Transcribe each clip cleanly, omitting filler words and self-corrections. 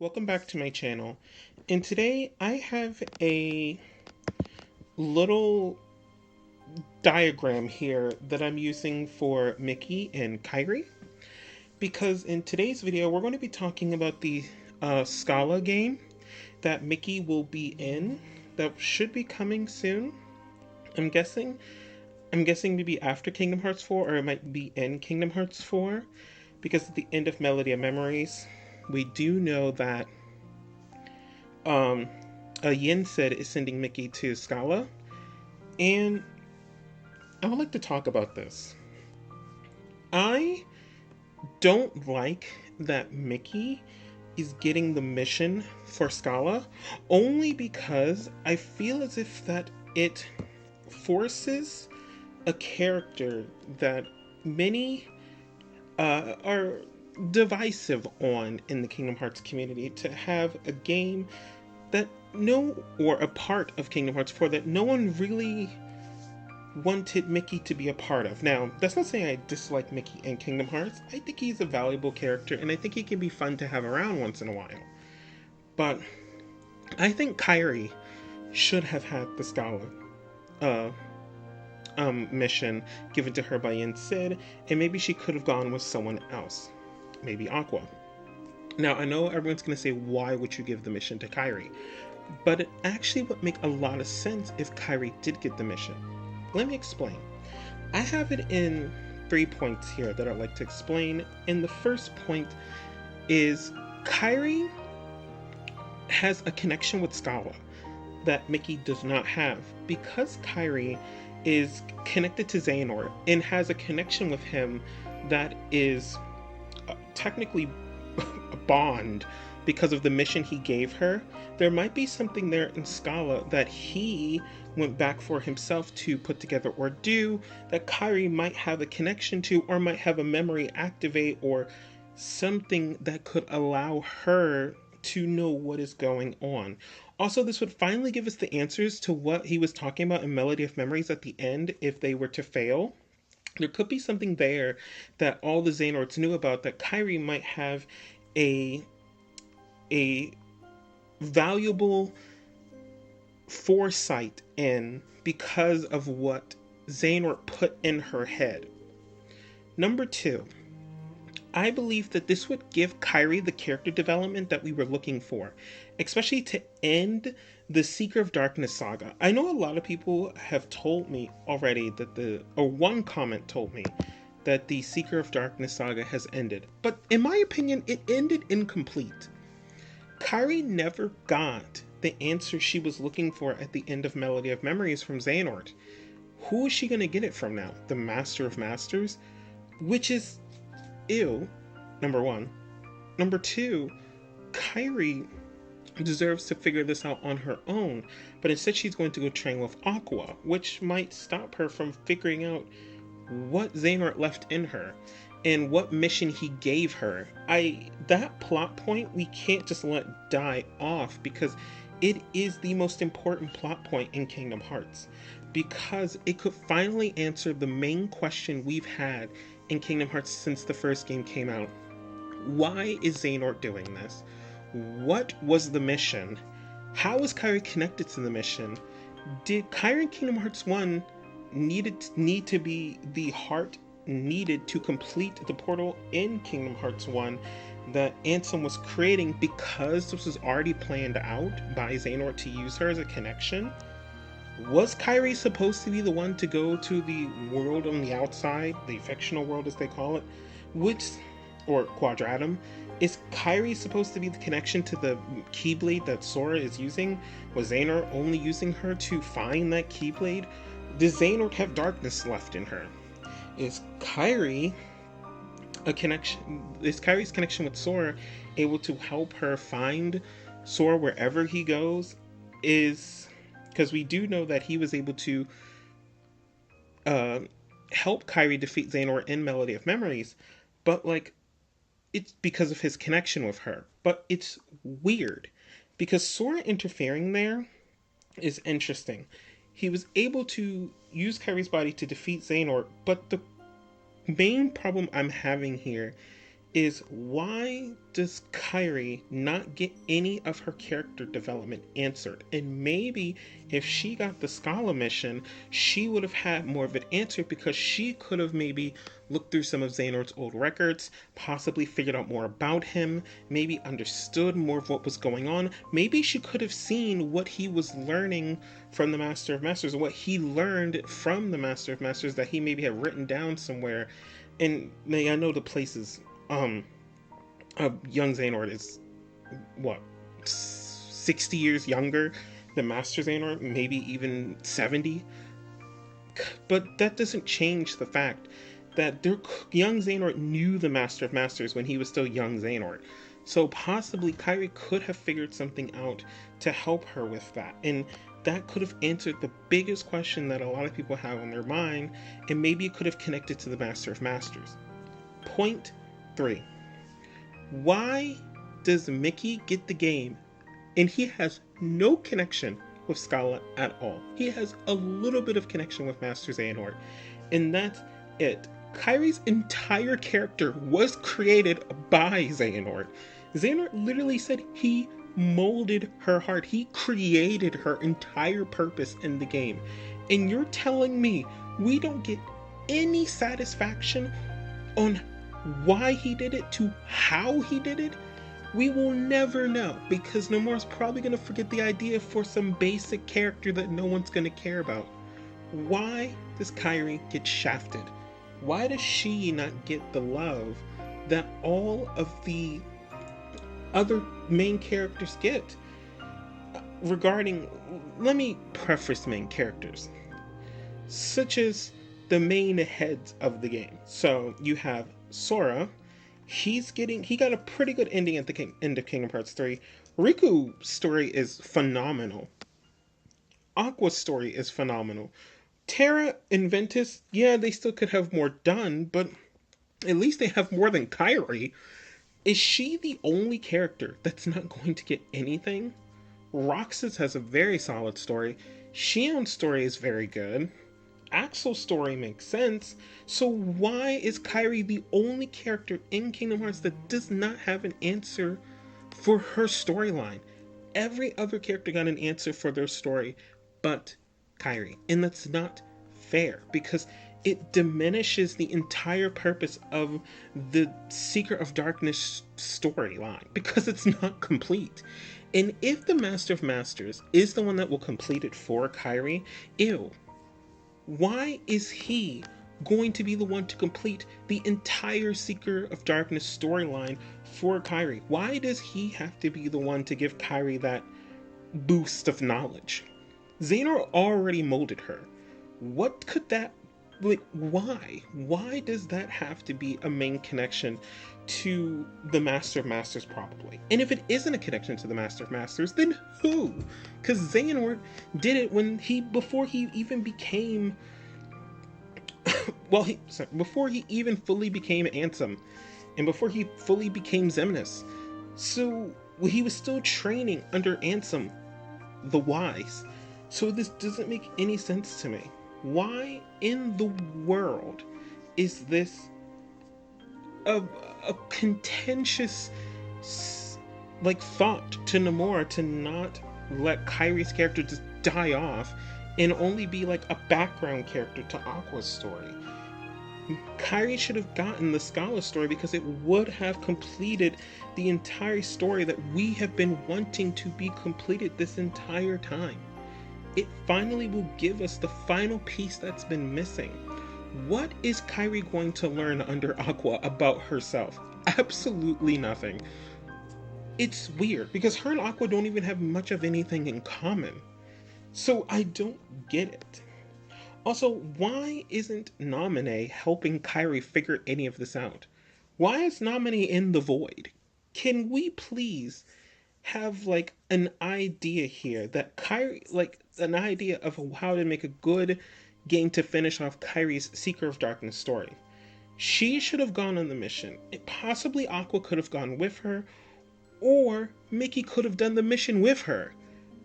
Welcome back to my channel, and today I have a little diagram here that I'm using for Mickey and Kairi, because in today's video we're going to be talking about the Scala game that Mickey will be in, that should be coming soon. I'm guessing maybe after Kingdom Hearts 4, or it might be in Kingdom Hearts 4, because at the end of Melody of Memories we do know that um Yin said is sending Mickey to Scala, and I would like to talk about this. I don't like that Mickey is getting the mission for Scala, only because I feel as if that it forces a character that many are divisive on in the Kingdom Hearts community to have a game that or a part of Kingdom Hearts 4 that no one really wanted Mickey to be a part of. Now, that's not saying I dislike Mickey in Kingdom Hearts. I think he's a valuable character, and I think he can be fun to have around once in a while. But I think Kairi should have had the Scala uh, mission given to her by Yen Sid, and maybe she could have gone with someone else, maybe Aqua. Now, I know everyone's going to say, why would you give the mission to Kairi? But it actually would make a lot of sense if Kairi did get the mission. Let me explain. I have it in 3 points here that I'd like to explain. And the first point is Kairi has a connection with Scala that Mickey does not have. Because Kairi is connected to Xehanort and has a connection with him that is technically a bond because of the mission he gave her, there might be something there in Scala that he went back for himself to put together or do that Kairi might have a connection to, or might have a memory activate, or something that could allow her to know what is going on. Also, this would finally give us the answers to what he was talking about in Melody of Memories at the end if they were to fail. There could be something there that all the Xehanorts knew about that Kairi might have a valuable foresight in because of what Xehanort put in her head. Number two, I believe that this would give Kairi the character development that we were looking for, especially to end the Seeker of Darkness saga. I know a lot of people have told me already that one comment told me that the Seeker of Darkness saga has ended, but in my opinion, it ended incomplete. Kairi never got the answer she was looking for at the end of Melody of Memories from Xehanort. Who is she going to get it from now? The Master of Masters? Which is ew, number one. Number two, Kairi deserves to figure this out on her own, but instead she's going to go train with Aqua, which might stop her from figuring out what Xehanort left in her and what mission he gave her. That plot point we can't just let die off, because it is the most important plot point in Kingdom Hearts, because it could finally answer the main question we've had in Kingdom Hearts since the first game came out. Why is Xehanort doing this? What was the mission? How is Kairi connected to the mission? Did Kairi in Kingdom Hearts 1 need to be the heart needed to complete the portal in Kingdom Hearts 1 that Ansem was creating, because this was already planned out by Xehanort to use her as a connection? Was Kairi supposed to be the one to go to the world on the outside, the fictional world as they call it, or Quadratum? Is Kairi supposed to be the connection to the Keyblade that Sora is using? Was Xehanort only using her to find that Keyblade? Does Xehanort have darkness left in her? Is Kairi's connection with Sora able to help her find Sora wherever he goes? Because we do know that he was able to help Kairi defeat Xehanort in Melody of Memories, but it's because of his connection with her. But it's weird, because Sora interfering there is interesting. He was able to use Kairi's body to defeat Xehanort, but the main problem I'm having here is why does Kairi not get any of her character development answered? And maybe if she got the Scala mission, she would have had more of an answer because she could have maybe looked through some of Xehanort's old records, possibly figured out more about him, maybe understood more of what was going on. Maybe she could have seen what he was learning from the Master of Masters, what he learned from the Master of Masters that he maybe had written down somewhere. And I know the places young Xehanort is what 60 years younger than Master Xehanort, maybe even 70. But that doesn't change the fact that young Xehanort knew the Master of Masters when he was still young Xehanort. So possibly Kairi could have figured something out to help her with that. And that could have answered the biggest question that a lot of people have on their mind, and maybe it could have connected to the Master of Masters. Point 3. Why does Mickey get the game and he has no connection with Scala at all? He has a little bit of connection with Master Xehanort, and that's it. Kairi's entire character was created by Xehanort. Xehanort literally said he molded her heart. He created her entire purpose in the game. And you're telling me we don't get any satisfaction on why he did it to how he did it? We will never know, because Nomura's probably going to forget the idea for some basic character that no one's going to care about. Why does Kairi get shafted? Why does she not get the love that all of the other main characters get? Let me preface main characters, such as the main heads of the game. So you have Sora. He got a pretty good ending at the end of Kingdom Hearts 3. Riku's story is phenomenal. Aqua's story is phenomenal. Terra and Ventus, yeah, they still could have more done, but at least they have more than Kairi. Is she the only character that's not going to get anything? Roxas has a very solid story. Shion's story is very good. Axel's story makes sense. So why is Kairi the only character in Kingdom Hearts that does not have an answer for her storyline? Every other character got an answer for their story but Kairi. And that's not fair, because it diminishes the entire purpose of the Secret of Darkness storyline, because it's not complete. And if the Master of Masters is the one that will complete it for Kairi, ew. Why is he going to be the one to complete the entire Secret of Darkness storyline for Kairi? Why does he have to be the one to give Kairi that boost of knowledge? Xehanort already molded her. What could that, why? Why does that have to be a main connection to the Master of Masters, probably? And if it isn't a connection to the Master of Masters, then who? Because Xehanort did it before he even became before he even fully became Ansem, and before he fully became Xemnas. So he was still training under Ansem the Wise. So this doesn't make any sense to me. Why in the world is this a contentious thought to Nomura to not let Kairi's character just die off and only be like a background character to Aqua's story? Kairi should have gotten the Scala story, because it would have completed the entire story that we have been wanting to be completed this entire time. It finally will give us the final piece that's been missing. What is Kairi going to learn under Aqua about herself? Absolutely nothing. It's weird, because her and Aqua don't even have much of anything in common. So I don't get it. Also, why isn't Naminé helping Kairi figure any of this out? Why is Naminé in the void? Can we please have an idea here that Kairi, an idea of how to make a good game to finish off Kairi's Secret of Darkness story? She should have gone on the mission. Possibly Aqua could have gone with her, or Mickey could have done the mission with her.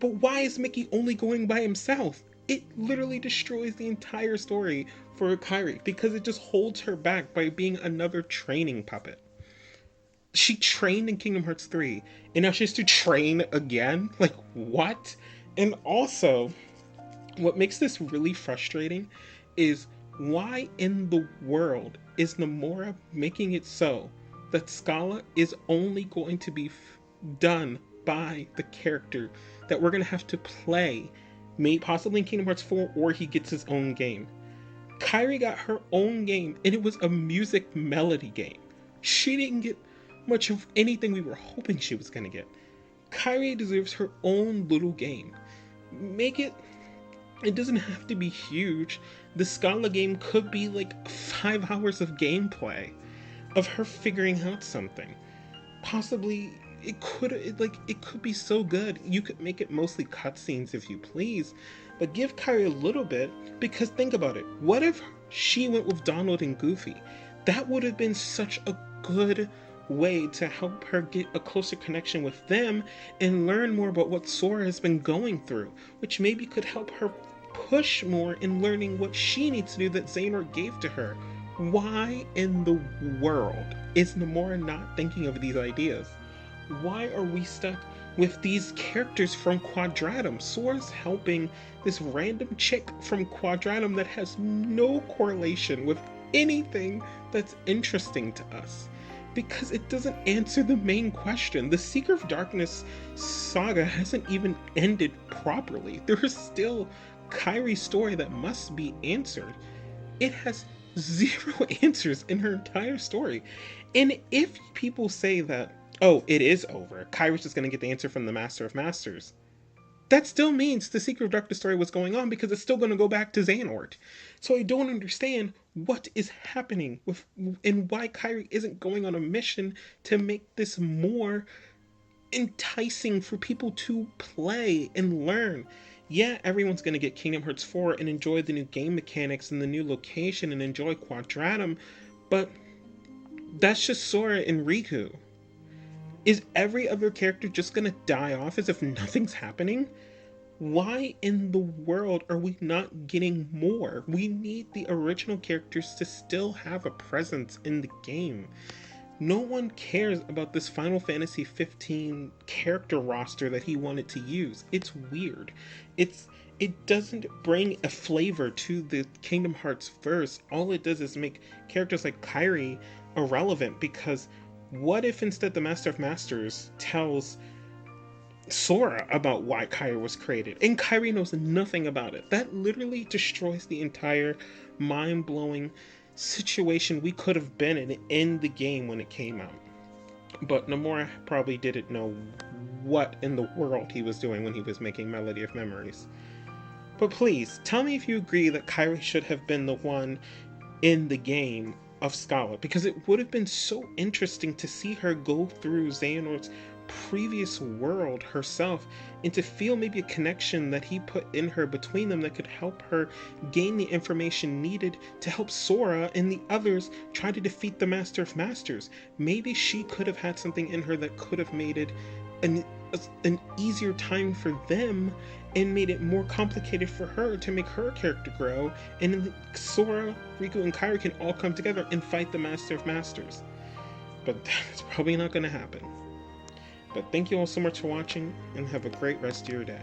But why is Mickey only going by himself? It literally destroys the entire story for Kairi, because it just holds her back by being another training puppet. She trained in Kingdom Hearts 3, and now she has to train again? Like, what? And also, what makes this really frustrating is why in the world is Nomura making it so that Scala is only going to be done by the character that we're going to have to play, maybe possibly in Kingdom Hearts 4, or he gets his own game. Kairi got her own game, and it was a music melody game. She didn't get much of anything we were hoping she was going to get. Kairi deserves her own little game. Make it. It doesn't have to be huge. The Scala game could be like 5 hours of gameplay of her figuring out something. Possibly it could be so good. You could make it mostly cutscenes if you please, but give Kairi a little bit, because think about it. What if she went with Donald and Goofy? That would have been such a good way to help her get a closer connection with them and learn more about what Sora has been going through, which maybe could help her push more in learning what she needs to do that Xehanort gave to her. Why in the world is Nomura not thinking of these ideas? Why are we stuck with these characters from Quadratum? Sora's helping this random chick from Quadratum that has no correlation with anything that's interesting to us, because it doesn't answer the main question. The Secret of Darkness saga hasn't even ended properly. There is still Kairi's story that must be answered. It has 0 answers in her entire story. And if people say that, oh, it is over, Kairi's just going to get the answer from the Master of Masters, that still means the Secret of Darkness story was going on, because it's still going to go back to Xehanort. So I don't understand what is happening with, and why Kairi isn't going on a mission to make this more enticing for people to play and learn. Yeah, everyone's going to get Kingdom Hearts 4 and enjoy the new game mechanics and the new location and enjoy Quadratum, but that's just Sora and Riku. Is every other character just going to die off as if nothing's happening? Why in the world are we not getting more? We need the original characters to still have a presence in the game. No one cares about this Final Fantasy 15 character roster that he wanted to use. It's weird. It doesn't bring a flavor to the Kingdom Hearts verse. All it does is make characters like Kairi irrelevant, because what if instead the Master of Masters tells Sora about why Kairi was created, and Kairi knows nothing about it? That literally destroys the entire mind-blowing situation we could have been in the game when it came out. But Nomura probably didn't know what in the world he was doing when he was making Melody of Memories. But please, tell me if you agree that Kairi should have been the one in the game of Scala, because it would have been so interesting to see her go through Xehanort's previous world herself, and to feel maybe a connection that he put in her between them that could help her gain the information needed to help Sora and the others try to defeat the Master of Masters. Maybe she could have had something in her that could have made it an easier time for them, and made it more complicated for her to make her character grow, and then Sora, Riku, and Kairi can all come together and fight the Master of Masters. But that's probably not going to happen. But thank you all so much for watching, and have a great rest of your day.